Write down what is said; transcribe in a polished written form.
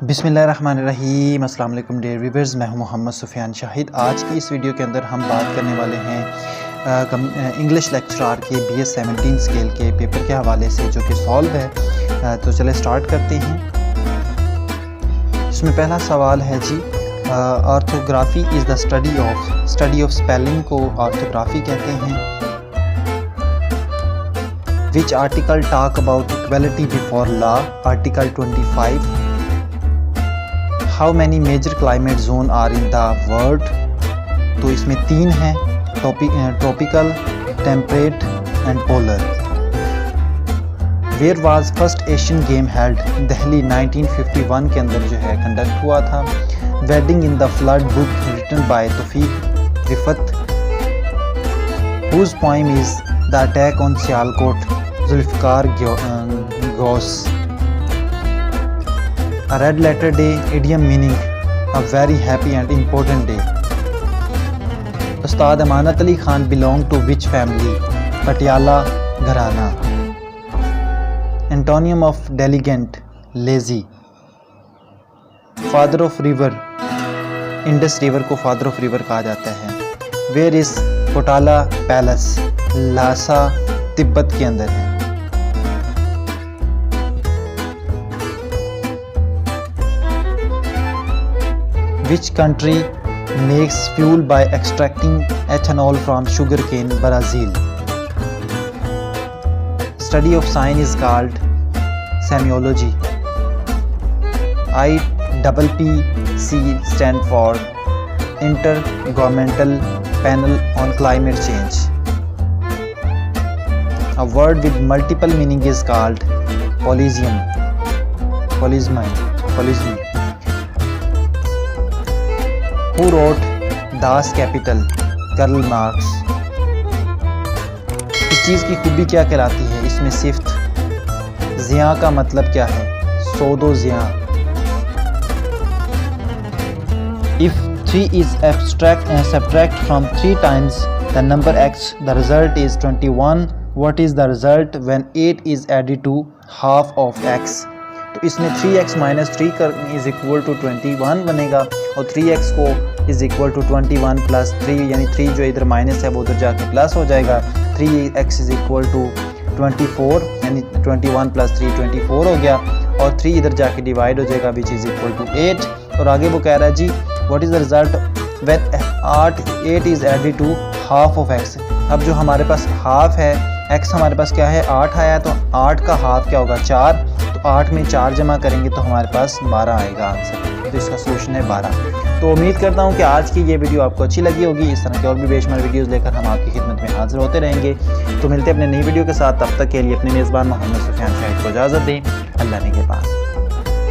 बिस्मिल्लाहिर्रहमानिर्रहीम। अस्सलाम वालेकुम डियर व्यूअर्स, मैं हूं मोहम्मद सुफियान शाहिद। आज की इस वीडियो के अंदर हम बात करने वाले हैं इंग्लिश लेक्चरर के BS 17 स्केल के पेपर के हवाले से जो कि सॉल्व है। तो चले स्टार्ट करते हैं। इसमें पहला सवाल है जी, orthography is the study of spelling को ऑर्थोग्राफी कहते हैं। Which article talk about equality before law? Article 25। How many major climate zone are in the world? तो इसमें 3 हैं, tropical, temperate and polar. Where was first Asian game held? Delhi 1951 के अंदर जो है कंडक्ट हुआ था। Wedding in the flood book written by Taufiq Rafat. Whose poem is the attack on Sialkot? Zulfikar Ghaus. A red letter day, idiom meaning a very happy and important day. Ustad Amanat Ali Khan belong to which family? Patiala घराना। Antonym of diligent, lazy. Father of river, Indus river को father of river कहा जाता है। Where is पोटाला palace? Lasa Tibet के अंदर है। Which country makes fuel by extracting ethanol from sugarcane? Brazil. Study of sign is called semiology. IPPC stand for Intergovernmental Panel on Climate Change. A word with multiple meaning is called polysemy. Who wrote Das Kapital? Karl Marx. इस चीज़ की खूबी क्या कहलाती है? इसमें सिफ्त। ज़िया का मतलब क्या है? सोदो Zia. If 3 is subtract from 3 times the number x, the result is 21. What is the result when 8 is added to half of x? तो इसमें 3x minus 3 is equal to 21 बनेगा और 3x को इज इक्वल टू 21 प्लस 3, यानी 3 जो इधर minus है वो उधर जाके प्लस हो जाएगा। 3x इज इक्वल टू 24, यानी 21 प्लस 3 24 हो गया और 3 इधर जाके डिवाइड हो जाएगा विच इज इक्वल टू 8। और आगे वो कह रहा है जी what is the result when 8 is added to half of x। अब जो हमारे पास हाफ है, x हमारे पास क्या है 8 आया, तो 8 का हाफ क्या होगा 4, तो 8 में 4 जमा करेंगे तो हमारे पास 12 आएगा आंसर। तो इसका सोल्यूशन है 12। तो उम्मीद करता हूँ कि आज की ये वीडियो आपको अच्छी लगी होगी। इस तरह के और भी बेशुमार वीडियोस लेकर हम आपकी खिदमत में हाजिर होते रहेंगे। तो मिलते हैं अपने नई वीडियो के साथ, तब तक के लिए अपने मेज़बान मोहम्मद सुफियान शाहिद को इजाज़त दें। अल्लाह ने के पास।